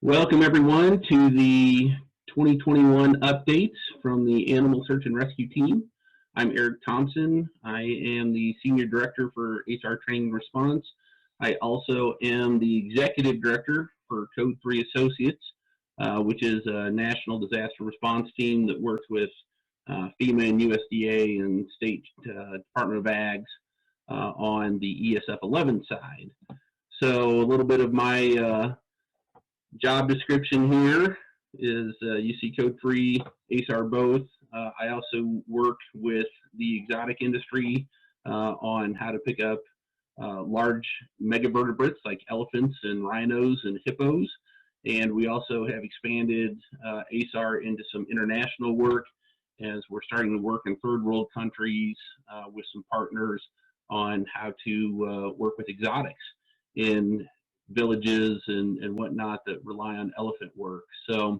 Welcome everyone to the 2021 updates from the Animal Search and Rescue team. I'm Eric Thompson. I am the Senior Director for ASAR Training and Response. I also am the Executive Director for Code 3 Associates, which is a national disaster response team that works with FEMA and USDA and State Department of Ags on the ESF 11 side. So a little bit of my job description here is you see Code 3, ASAR both. I also work with the exotic industry on how to pick up large megavertebrates like elephants and rhinos and hippos. And we also have expanded ASAR into some international work as we're starting to work in third world countries with some partners on how to work with exotics in villages and whatnot that rely on elephant work. So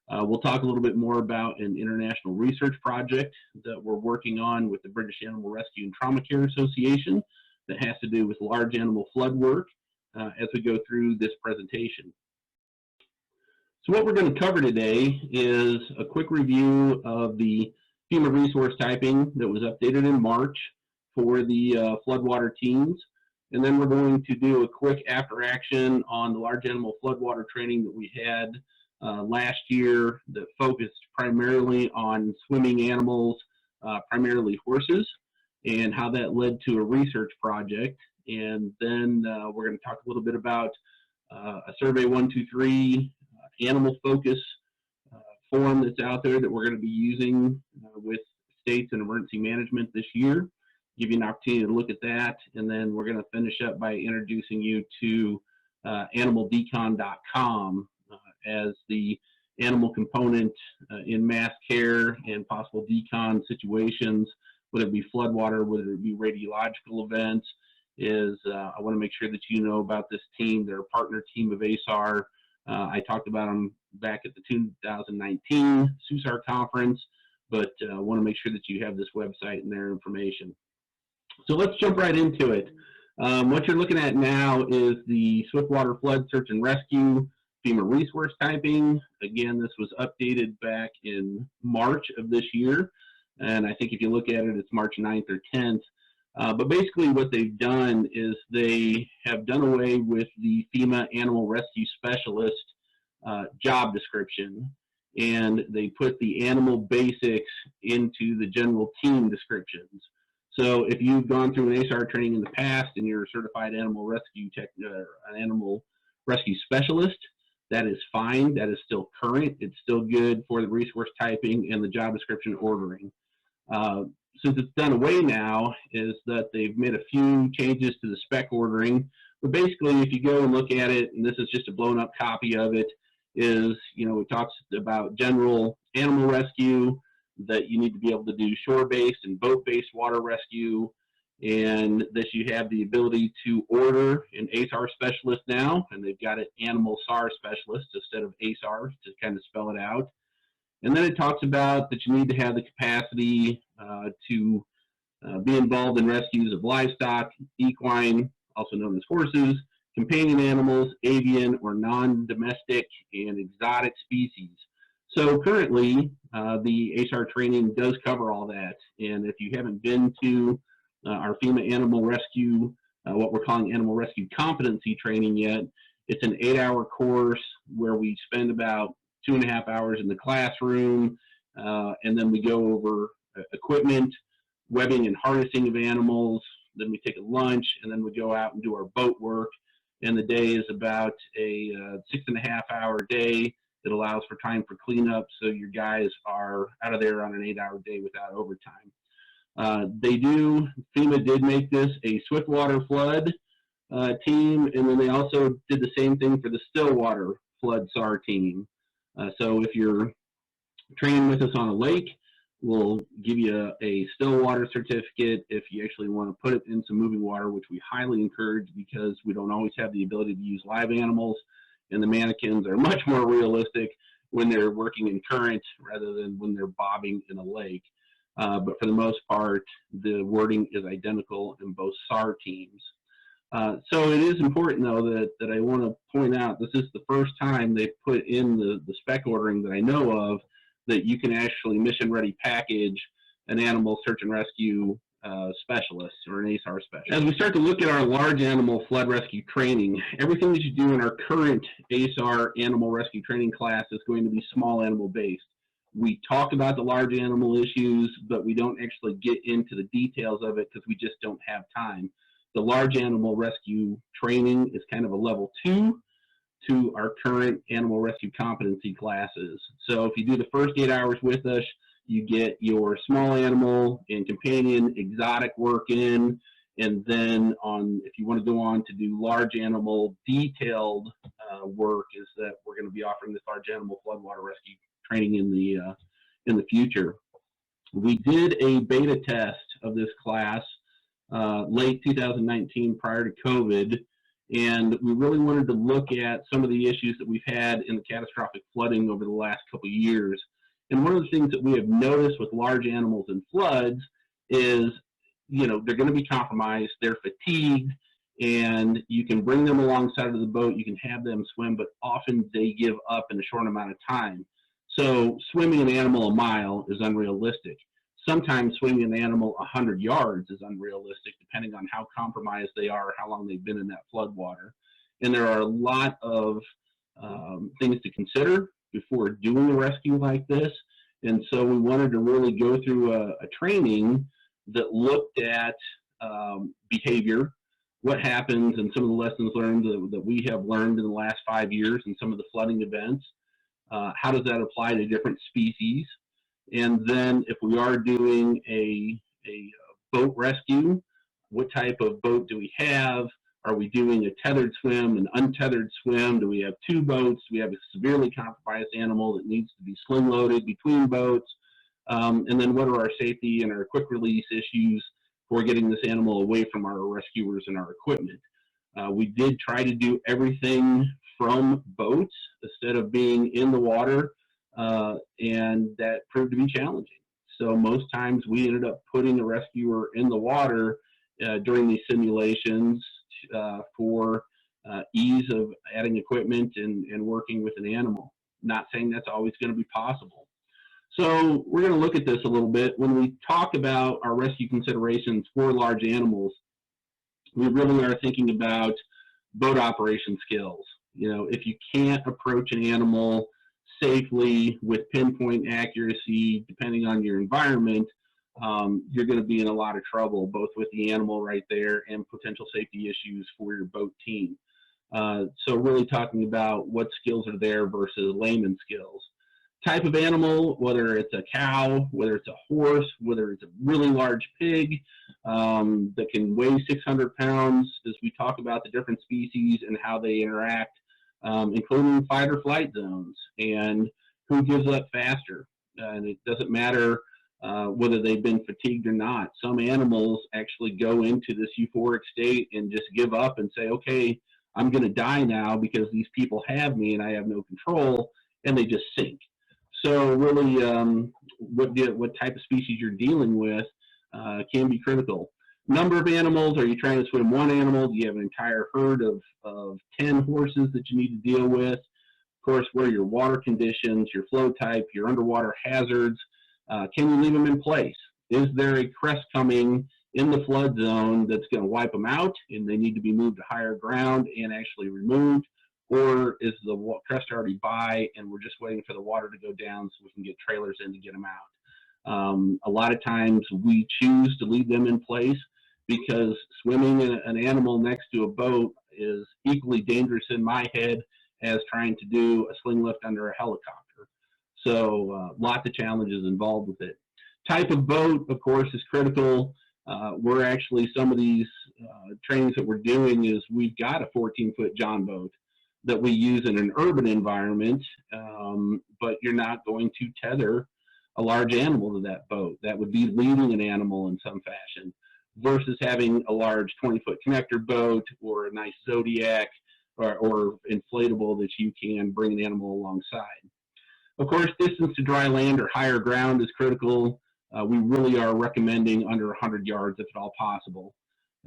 we'll talk a little bit more about an international research project that we're working on with the British Animal Rescue and Trauma Care Association that has to do with large animal flood work as we go through this presentation. So what we're going to cover today is a quick review of the FEMA resource typing that was updated in March for the floodwater teams. And then we're going to do a quick after action on the large animal floodwater training that we had last year that focused primarily on swimming animals, primarily horses, and how that led to a research project. And then we're going to talk a little bit about a Survey 123 animal focus form that's out there that we're going to be using with states and emergency management this year. Give you an opportunity to look at that, and then we're going to finish up by introducing you to animaldecon.com as the animal component in mass care and possible decon situations, whether it be floodwater, whether it be radiological events. I want to make sure that you know about this team. They're a partner team of ASAR. I talked about them back at the 2019 SUSAR Conference, but I want to make sure that you have this website and their information. So let's jump right into it. What you're looking at now is the Swiftwater Flood Search and Rescue FEMA resource typing. Again, this was updated back in March of this year. And I think if you look at it, it's March 9th or 10th. But basically what they've done is they have done away with the FEMA Animal Rescue Specialist job description. And they put the animal basics into the general team descriptions. So if you've gone through an ASAR training in the past and you're a certified animal rescue an animal rescue specialist, that is fine. That is still current. It's still good for the resource typing and the job description ordering. Since it's done away now, is that they've made a few changes to the spec ordering. But basically, if you go and look at it, and this is just a blown up copy of it, is, you know, it talks about general animal rescue, that you need to be able to do shore-based and boat-based water rescue, and that you have the ability to order an ASAR specialist now, and they've got an animal SAR specialist instead of ASAR to kind of spell it out. And then it talks about that you need to have the capacity to be involved in rescues of livestock, equine, also known as horses, companion animals, avian or non-domestic and exotic species. So currently, the ASAR training does cover all that. And if you haven't been to our FEMA Animal Rescue, what we're calling Animal Rescue Competency Training yet, it's an 8-hour course where we spend about 2.5 hours in the classroom, and then we go over equipment, webbing and harnessing of animals, then we take a lunch, and then we go out and do our boat work. And the day is about a 6.5-hour day. It allows for time for cleanup, so your guys are out of there on an 8-hour day without overtime. FEMA did make this a Swiftwater flood team, and then they also did the same thing for the Stillwater flood SAR team. So if you're training with us on a lake, we'll give you a Stillwater certificate if you actually want to put it in some moving water, which we highly encourage because we don't always have the ability to use live animals. And the mannequins are much more realistic when they're working in current rather than when they're bobbing in a lake. But for the most part, the wording is identical in both SAR teams. So it is important, though, that I want to point out this is the first time they put in the spec ordering that I know of that you can actually mission-ready package an animal search and rescue specialist or an ASAR specialist. As we start to look at our large animal flood rescue training, everything that you do in our current ASAR animal rescue training class is going to be small animal based. We talk about the large animal issues, but we don't actually get into the details of it because we just don't have time. The large animal rescue training is kind of a level 2 to our current animal rescue competency classes. So if you do the first 8 hours with us, you get your small animal and companion exotic work in, and then if you want to go on to do large animal detailed work, is that we're going to be offering this large animal floodwater rescue training in the future. We did a beta test of this class late 2019 prior to COVID, and we really wanted to look at some of the issues that we've had in the catastrophic flooding over the last couple of years. And one of the things that we have noticed with large animals in floods is, they're going to be compromised, they're fatigued, and you can bring them alongside of the boat, you can have them swim, but often they give up in a short amount of time. So swimming an animal a mile is unrealistic. Sometimes swimming an animal 100 yards is unrealistic, depending on how compromised they are, how long they've been in that flood water. And there are a lot of things to consider before doing a rescue like this. And so we wanted to really go through a training that looked at behavior, what happens, and some of the lessons learned that we have learned in the last 5 years and some of the flooding events. How does that apply to different species? And then if we are doing a boat rescue, what type of boat do we have? Are we doing a tethered swim, an untethered swim? Do we have 2 boats? Do we have a severely compromised animal that needs to be sling loaded between boats? And then what are our safety and our quick release issues for getting this animal away from our rescuers and our equipment? We did try to do everything from boats instead of being in the water, and that proved to be challenging. So most times we ended up putting the rescuer in the water during these simulations for ease of adding equipment and working with an animal. Not saying that's always going to be possible. So we're going to look at this a little bit. When we talk about our rescue considerations for large animals, we really are thinking about boat operation skills. If you can't approach an animal safely with pinpoint accuracy, depending on your environment, you're going to be in a lot of trouble, both with the animal right there and potential safety issues for your boat team. So really talking about what skills are there versus layman skills. Type of animal, whether it's a cow, whether it's a horse, whether it's a really large pig that can weigh 600 pounds, as we talk about the different species and how they interact, including fight or flight zones and who gives up faster. And it doesn't matter whether they've been fatigued or not. Some animals actually go into this euphoric state and just give up and say, okay, I'm going to die now because these people have me and I have no control, and they just sink. So really, what type of species you're dealing with can be critical. Number of animals, are you trying to swim one animal? Do you have an entire herd of 10 horses that you need to deal with? Of course, what are your water conditions, your flow type, your underwater hazards? Can you leave them in place? Is there a crest coming in the flood zone that's going to wipe them out and they need to be moved to higher ground and actually removed? Or is the crest already by and we're just waiting for the water to go down so we can get trailers in to get them out? A lot of times we choose to leave them in place because swimming an animal next to a boat is equally dangerous in my head as trying to do a sling lift under a helicopter. So lots of challenges involved with it. Type of boat, of course, is critical. We're actually, some of these trainings that we're doing is we've got a 14-foot John boat that we use in an urban environment, but you're not going to tether a large animal to that boat. That would be leading an animal in some fashion versus having a large 20-foot connector boat or a nice Zodiac or inflatable that you can bring an animal alongside. Of course, distance to dry land or higher ground is critical. We really are recommending under 100 yards if at all possible.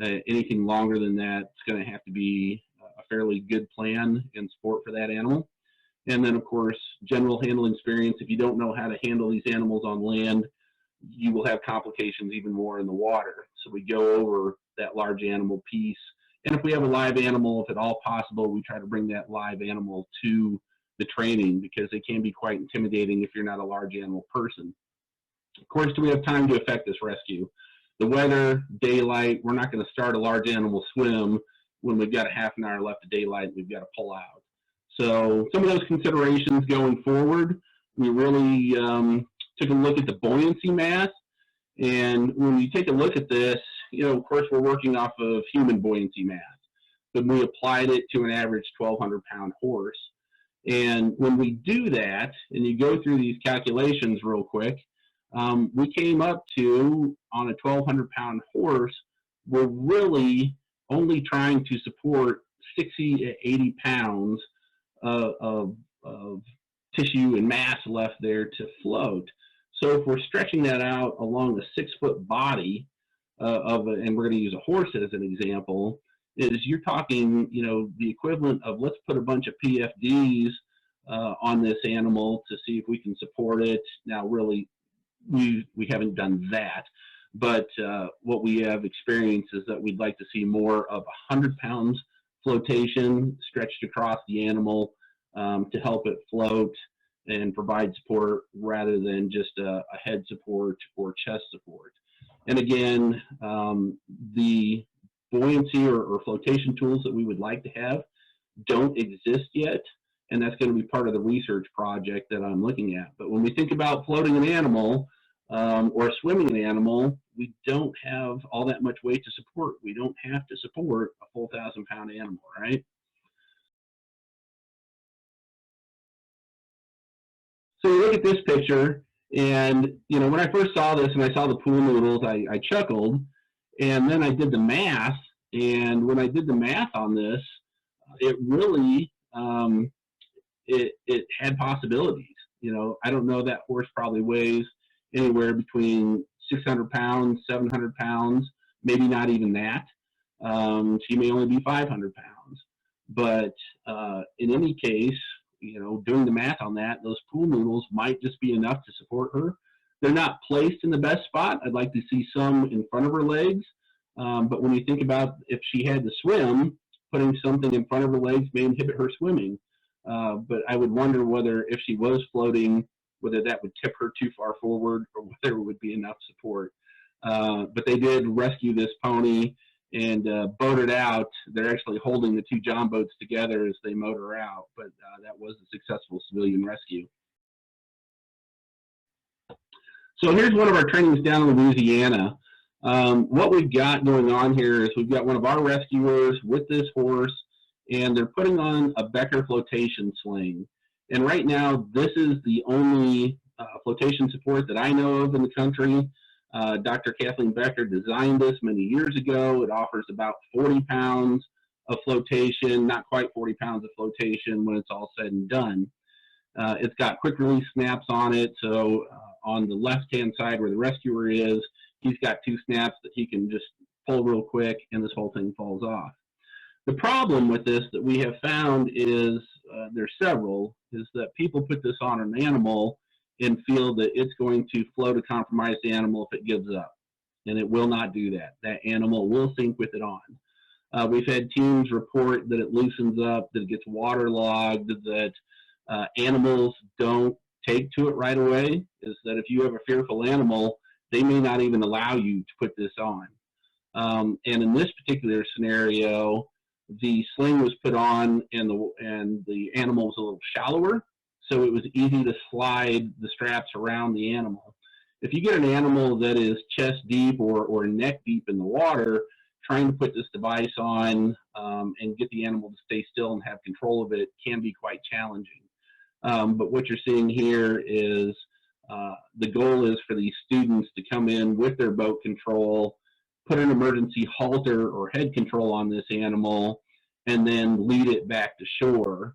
Anything longer than that, it's going to have to be a fairly good plan and support for that animal. And then, of course, general handling experience. If you don't know how to handle these animals on land, you will have complications even more in the water. So we go over that large animal piece. And if we have a live animal, if at all possible, we try to bring that live animal to the training, because they can be quite intimidating if you're not a large animal person. Of course, do we have time to effect this rescue? The weather, daylight, we're not going to start a large animal swim when we've got a half an hour left of daylight and we've got to pull out. So some of those considerations going forward, we really took a look at the buoyancy mass. And when you take a look at this, you know, of course, we're working off of human buoyancy mass, but we applied it to an average 1,200-pound horse. And when we do that, and you go through these calculations real quick, we came up to, on a 1,200-pound horse, we're really only trying to support 60 to 80 pounds of tissue and mass left there to float. So if we're stretching that out along a 6-foot body and we're going to use a horse as an example, is you're talking, you know, the equivalent of, let's put a bunch of PFDs on this animal to see if we can support it. Now, really, we haven't done that, but what we have experienced is that we'd like to see more of 100 pounds flotation stretched across the animal to help it float and provide support, rather than just a head support or chest support. And again, the buoyancy or flotation tools that we would like to have don't exist yet, and that's going to be part of the research project that I'm looking at. But when we think about floating an animal or swimming an animal, we don't have all that much weight to support. We don't have to support a full 1,000-pound animal, right? So you look at this picture, and you know, when I first saw this and I saw the pool noodles, I chuckled, and then I did the math. And when I did the math on this, it really it had possibilities. You know, I don't know, that horse probably weighs anywhere between 600 pounds, 700 pounds, maybe not even that. She may only be 500 pounds. But in any case, you know, doing the math on that, those pool noodles might just be enough to support her. They're not placed in the best spot. I'd like to see some in front of her legs. But when you think about if she had to swim, putting something in front of her legs may inhibit her swimming. But I would wonder whether, if she was floating, whether that would tip her too far forward or whether it would be enough support. But they did rescue this pony and boat it out. They're actually holding the two John boats together as they motor out, but that was a successful civilian rescue. So here's one of our trainings down in Louisiana. What we've got going on here is we've got one of our rescuers with this horse, and they're putting on a Becker flotation sling. And right now, this is the only flotation support that I know of in the country. Dr. Kathleen Becker designed this many years ago. It offers about 40 pounds of flotation, not quite 40 pounds of flotation when it's all said and done. It's got quick release snaps on it. So on the left-hand side where the rescuer is, he's got 2 snaps that he can just pull real quick, and this whole thing falls off. The problem with this that we have found is, there's several, is that people put this on an animal and feel that it's going to float a compromised animal if it gives up. And it will not do that. That animal will sink with it on. We've had teams report that it loosens up, that it gets waterlogged, that animals don't take to it right away, is that if you have a fearful animal, they may not even allow you to put this on. And in this particular scenario, the sling was put on and the animal was a little shallower, so it was easy to slide the straps around the animal. If you get an animal that is chest deep or neck deep in the water, trying to put this device on and get the animal to stay still and have control of it can be quite challenging. But what you're seeing here is the goal is for these students to come in with their boat control, put an emergency halter or head control on this animal, and then lead it back to shore.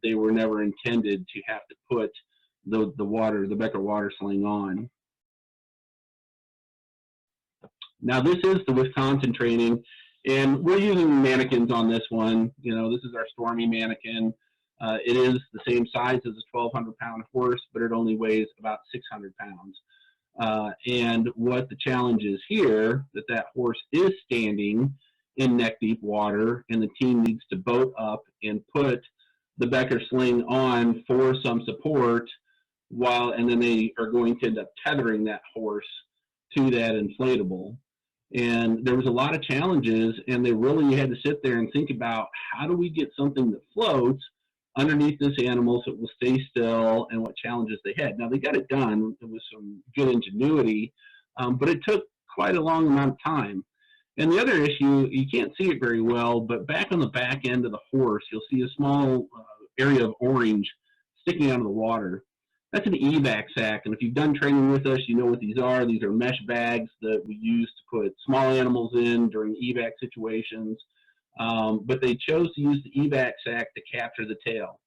They were never intended to have to put the Becker water sling on. Now this is the Wisconsin training, and we're using mannequins on this one. You know, this is our Stormy mannequin. It is the same size as a 1,200-pound horse, but it only weighs about 600 pounds. And what the challenge is here, that horse is standing in neck-deep water, and the team needs to boat up and put the Becker sling on for some support, and then they are going to end up tethering that horse to that inflatable. And there was a lot of challenges, and they really had to sit there and think about, how do we get something that floats underneath this animal so it will stay still, and what challenges they had. Now, they got it done with some good ingenuity, but it took quite a long amount of time. And the other issue, you can't see it very well, but back on the back end of the horse, you'll see a small area of orange sticking out of the water. That's an evac sack, and if you've done training with us, you know what these are. These are mesh bags that we use to put small animals in during evac situations, but they chose to use the evac sack to capture the tail.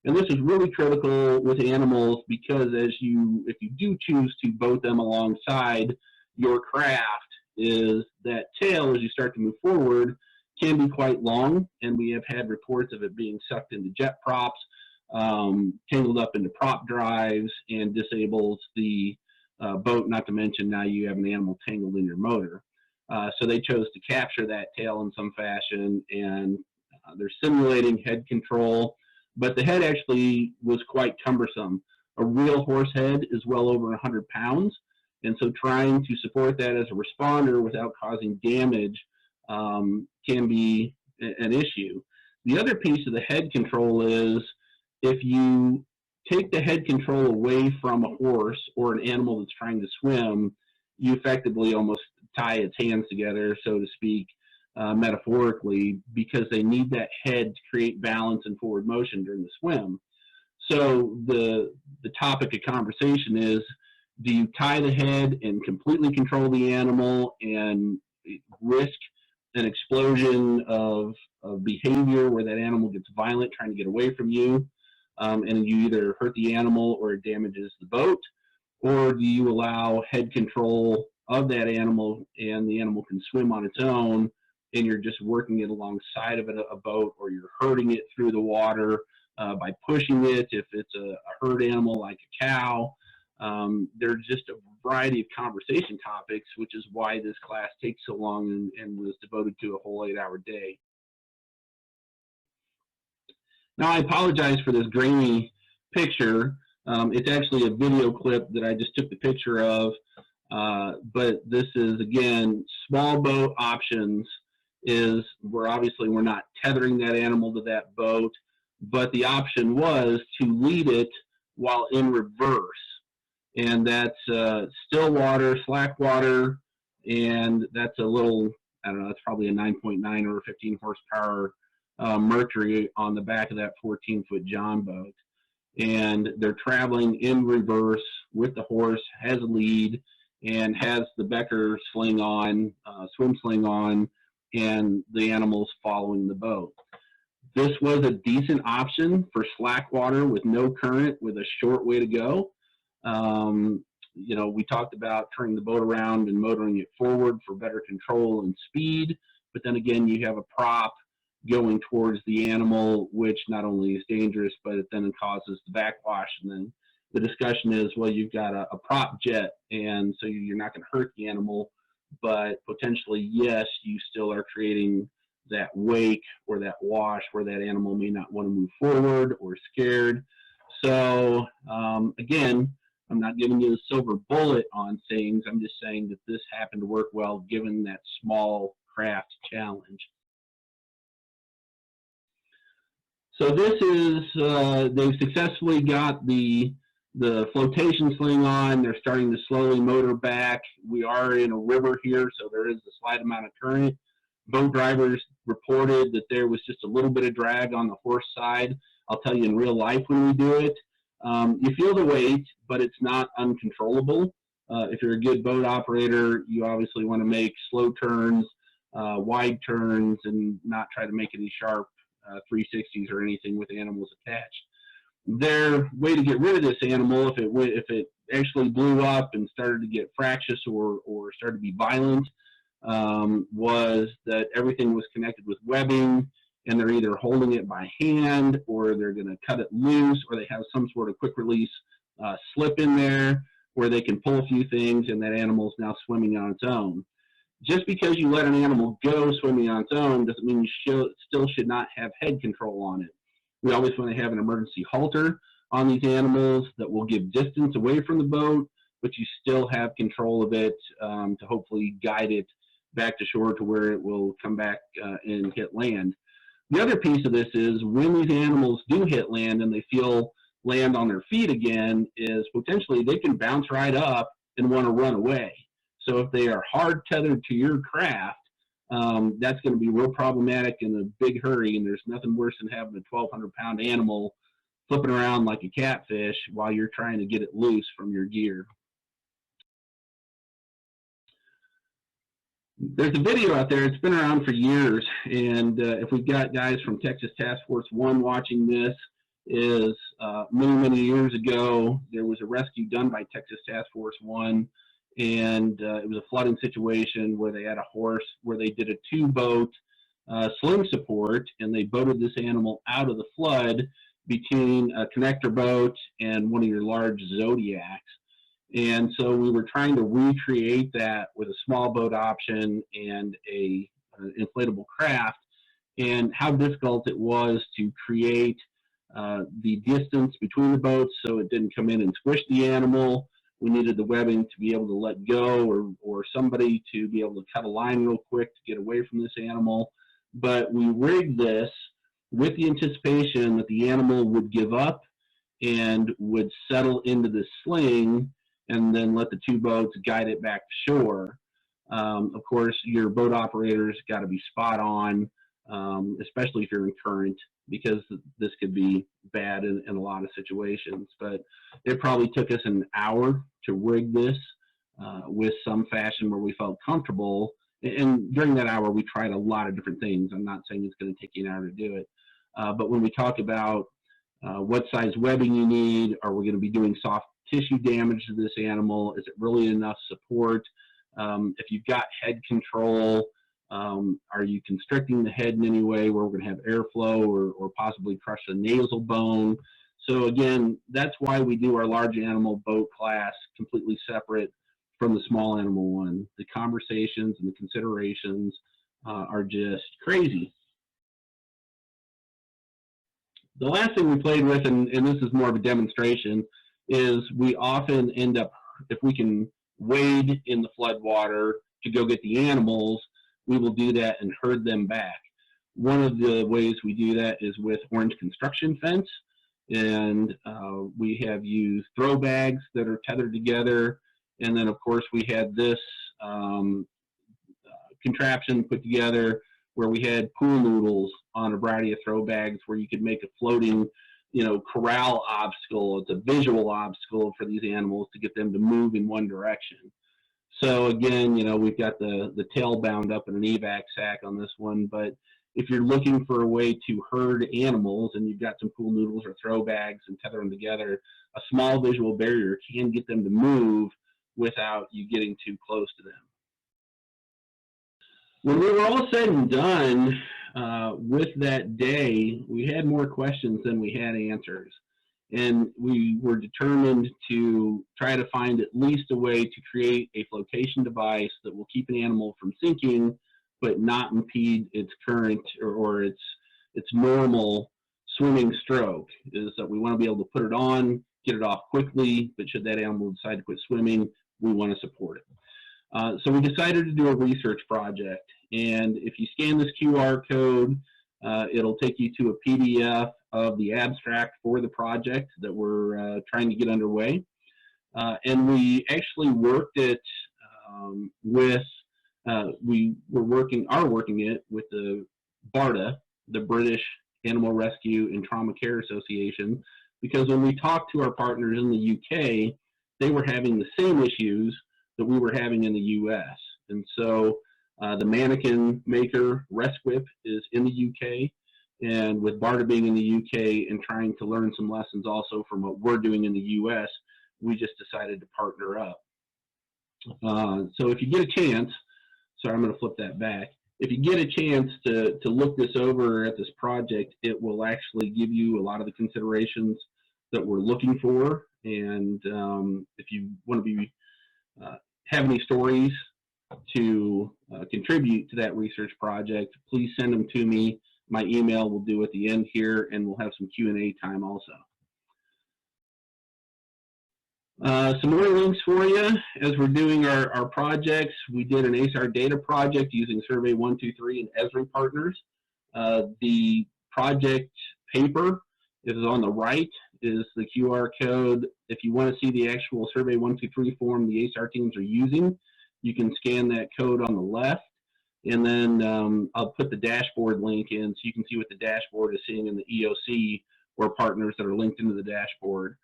And this is really critical with animals because if you do choose to boat them alongside your craft, is that tail, as you start to move forward, can be quite long, and we have had reports of it being sucked into jet props, tangled up into prop drives, and disables the boat, not to mention now you have an animal tangled in your motor. So they chose to capture that tail in some fashion, and they're simulating head control, but the head actually was quite cumbersome. A real horse head is well over 100 pounds, and so trying to support that as a responder without causing damage can be an issue. The other piece of the head control is, if you take the head control away from a horse or an animal that's trying to swim, you effectively almost tie its hands together, so to speak, metaphorically, because they need that head to create balance and forward motion during the swim. So the topic of conversation is, do you tie the head and completely control the animal and risk an explosion of behavior where that animal gets violent trying to get away from you, and you either hurt the animal or it damages the boat? Or do you allow head control of that animal and the animal can swim on its own, and you're just working it alongside of a boat, or you're herding it through the water by pushing it if it's a herd animal like a cow? There's just a variety of conversation topics, which is why this class takes so long and was devoted to a whole 8-hour day. Now, I apologize for this grainy picture. It's actually a video clip that I just took the picture of, but this is, again, small boat options is where obviously we're not tethering that animal to that boat, but the option was to lead it while in reverse. And that's still water, slack water, and that's a little, I don't know, it's probably a 9.9 or 15 horsepower Mercury on the back of that 14-foot John boat. And they're traveling in reverse with the horse, has a lead, and has the Becker sling on, swim sling on, and the animals following the boat. This was a decent option for slack water with no current, with a short way to go. You know, we talked about turning the boat around and motoring it forward for better control and speed, but then again, you have a prop going towards the animal, which not only is dangerous, but it then causes the backwash. And then the discussion is, well, you've got a prop jet, and so you're not going to hurt the animal, but potentially, yes, you still are creating that wake or that wash where that animal may not want to move forward or scared. So again, I'm not giving you a silver bullet on things. I'm just saying that this happened to work well given that small craft challenge. So this is, they've successfully got the flotation sling on. They're starting to slowly motor back. We are in a river here, so there is a slight amount of current. Boat drivers reported that there was just a little bit of drag on the horse side. I'll tell you, in real life when we do it, you feel the weight, but it's not uncontrollable. If you're a good boat operator, you obviously want to make slow turns, wide turns, and not try to make any sharp 360s or anything with animals attached. Their way to get rid of this animal, if it actually blew up and started to get fractious or started to be violent, was that everything was connected with webbing, and they're either holding it by hand, or they're going to cut it loose, or they have some sort of quick release slip in there where they can pull a few things and that animal is now swimming on its own. Just because you let an animal go swimming on its own doesn't mean you still should not have head control on it. We always want to have an emergency halter on these animals that will give distance away from the boat, but you still have control of it to hopefully guide it back to shore to where it will come back and hit land. The other piece of this is when these animals do hit land and they feel land on their feet again, is potentially they can bounce right up and want to run away. So if they are hard tethered to your craft, that's going to be real problematic in a big hurry, and there's nothing worse than having a 1,200-pound animal flipping around like a catfish while you're trying to get it loose from your gear. There's a video out there, it's been around for years, and if we've got guys from Texas Task Force 1 watching this, is many years ago, there was a rescue done by Texas Task Force 1, and it was a flooding situation where they had a horse where they did a 2-boat sling support, and they boated this animal out of the flood between a connector boat and one of your large Zodiacs. And so we were trying to recreate that with a small boat option and a inflatable craft, and how difficult it was to create the distance between the boats so it didn't come in and squish the animal. We needed the webbing to be able to let go, or somebody to be able to cut a line real quick to get away from this animal. But we rigged this with the anticipation that the animal would give up and would settle into the sling, and then let the 2 boats guide it back to shore. Of course, your boat operator's got to be spot on, especially if you're in current, because this could be bad in a lot of situations. But it probably took us an hour to rig this with some fashion where we felt comfortable. And during that hour, we tried a lot of different things. I'm not saying it's going to take you an hour to do it. But when we talk about what size webbing you need, are we going to be doing soft tissue damage to this animal? Is it really enough support? If you've got head control, are you constricting the head in any way where we're going to have airflow or possibly crush the nasal bone? So again, that's why we do our large animal boat class completely separate from the small animal one. The conversations and the considerations are just crazy. The last thing we played with, and this is more of a demonstration, is we often end up, if we can wade in the flood water to go get the animals, we will do that and herd them back. One of the ways we do that is with orange construction fence, and we have used throw bags that are tethered together, and then of course we had this contraption put together where we had pool noodles on a variety of throw bags where you could make a floating, corral obstacle. It's a visual obstacle for these animals to get them to move in one direction. So again, we've got the tail bound up in an evac sack on this one, but if you're looking for a way to herd animals and you've got some pool noodles or throw bags and tether them together, a small visual barrier can get them to move without you getting too close to them. When we were all said and done with that day, we had more questions than we had answers. And we were determined to try to find at least a way to create a flotation device that will keep an animal from sinking, but not impede its current or its normal swimming stroke. Is that we want to be able to put it on, get it off quickly, but should that animal decide to quit swimming, we want to support it. So we decided to do a research project, and if you scan this QR code, it'll take you to a PDF of the abstract for the project that we're trying to get underway. And we actually worked it with, we are working it with the BARDA, the British Animal Rescue and Trauma Care Association, because when we talked to our partners in the UK, they were having the same issues that we were having in the US. And so the mannequin maker, Resquip, is in the UK. And with BARDA being in the UK and trying to learn some lessons also from what we're doing in the US, we just decided to partner up. So if you get a chance, sorry, I'm going to flip that back. If you get a chance to look this over at this project, it will actually give you a lot of the considerations that we're looking for. And if you want to be have any stories to contribute to that research project, please send them to me. My email will do at the end here, and we'll have some Q&A time also. Some more links for you as we're doing our projects. We did an ASAR data project using Survey 123 and Esri partners. The project paper is on the right, is the QR code. If you want to see the actual Survey 123 form the ASAR teams are using, you can scan that code on the left. And then I'll put the dashboard link in so you can see what the dashboard is seeing in the EOC or partners that are linked into the dashboard.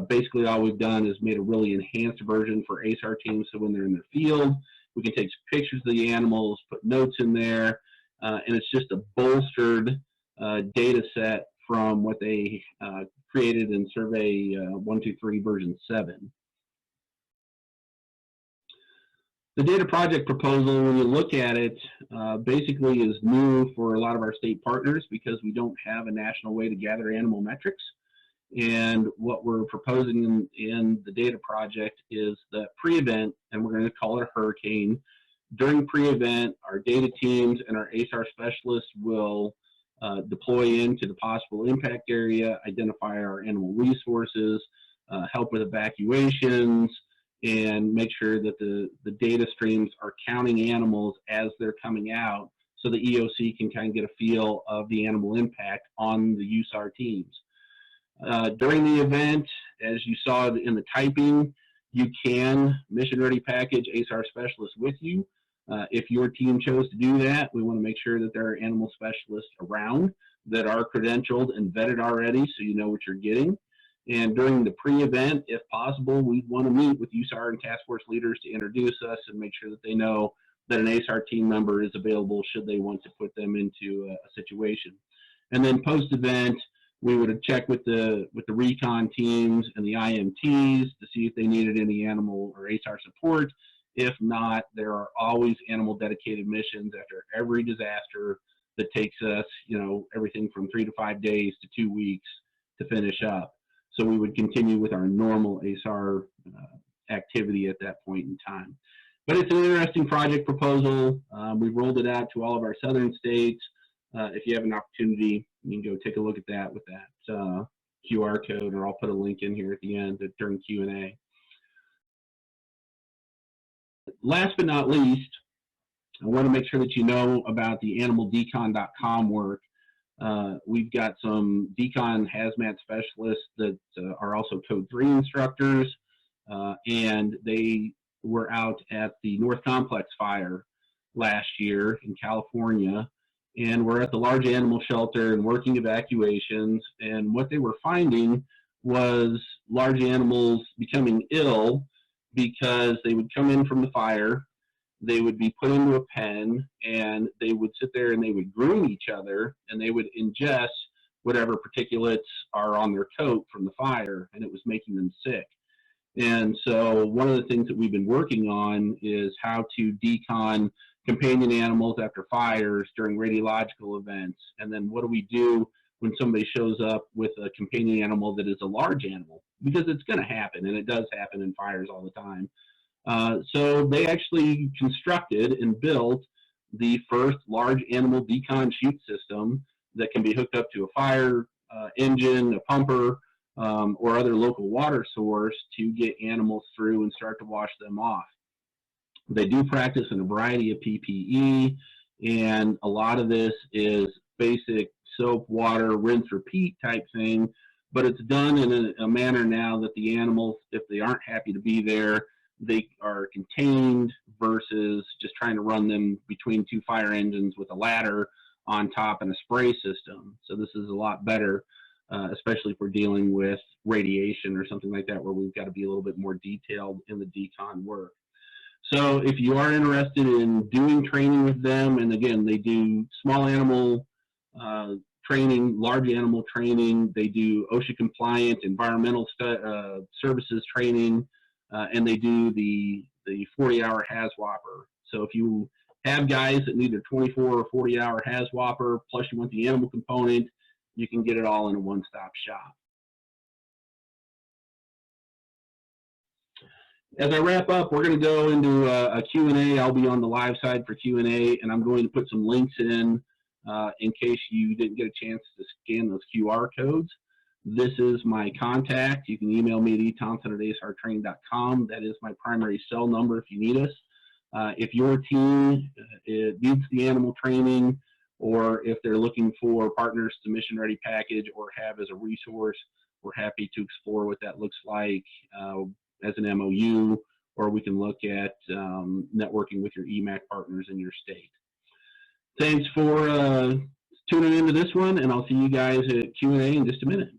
Basically, all we've done is made a really enhanced version for ASAR teams, so when they're in their field, we can take pictures of the animals, put notes in there, and it's just a bolstered data set from what they created in Survey 123 version 7. The data project proposal, when you look at it, basically is new for a lot of our state partners because we don't have a national way to gather animal metrics. And what we're proposing in the data project is that pre-event, and we're going to call it a hurricane. During pre-event, our data teams and our ASAR specialists will deploy into the possible impact area, identify our animal resources, help with evacuations, and make sure that the data streams are counting animals as they're coming out so the EOC can kind of get a feel of the animal impact on the USAR teams. During the event, as you saw in the typing, you can mission ready package ASAR specialists with you. If your team chose to do that, we want to make sure that there are animal specialists around that are credentialed and vetted already so you know what you're getting. And during the pre-event, if possible, we'd want to meet with USAR and task force leaders to introduce us and make sure that they know that an ASAR team member is available should they want to put them into a situation. And then post-event, we would check with the recon teams and the IMTs to see if they needed any animal or ASAR support. If not, there are always animal dedicated missions after every disaster that takes us, you know, everything from 3 to 5 days to 2 weeks to finish up. So we would continue with our normal ASAR activity at that point in time. But it's an interesting project proposal. We've rolled it out to all of our southern states. If you have an opportunity, you can go take a look at that with that QR code, or I'll put a link in here at the end during Q&A. Last but not least, I want to make sure that you know about the animaldecon.com work. We've got some Decon hazmat specialists that are also Code 3 instructors, and they were out at the North Complex fire last year in California, and we're at the large animal shelter and working evacuations, and what they were finding was large animals becoming ill because they would come in from the fire, they would be put into a pen, and they would sit there and they would groom each other, and they would ingest whatever particulates are on their coat from the fire, and it was making them sick. And so one of the things that we've been working on is how to decon companion animals after fires during radiological events. And then what do we do when somebody shows up with a companion animal that is a large animal? Because it's going to happen, and it does happen in fires all the time. So they actually constructed and built the first large animal decon chute system that can be hooked up to a fire engine, a pumper, or other local water source to get animals through and start to wash them off. They do practice in a variety of PPE, and a lot of this is basic soap, water, rinse, repeat type thing, but it's done in a manner now that the animals, if they aren't happy to be there, they are contained versus just trying to run them between 2 fire engines with a ladder on top and a spray system. So this is a lot better, especially if we're dealing with radiation or something like that, where we've got to be a little bit more detailed in the decon work. So if you are interested in doing training with them, and again, they do small animal training, large animal training, they do OSHA compliant environmental services training, and they do the 40-hour HAZWOPER. So if you have guys that need their 24 or 40-hour HAZWOPER, plus you want the animal component, you can get it all in a one-stop shop. As I wrap up, we're going to go into a Q&A. I'll be on the live side for Q&A, and I'm going to put some links in case you didn't get a chance to scan those QR codes. This is my contact. You can email me at ethompson@asartraining.com. That is my primary cell number if you need us. If your team needs the animal training, or if they're looking for partners to mission ready package or have as a resource, we're happy to explore what that looks like as an MOU, or we can look at networking with your EMAC partners in your state. Thanks for tuning into this one, and I'll see you guys at Q&A in just a minute.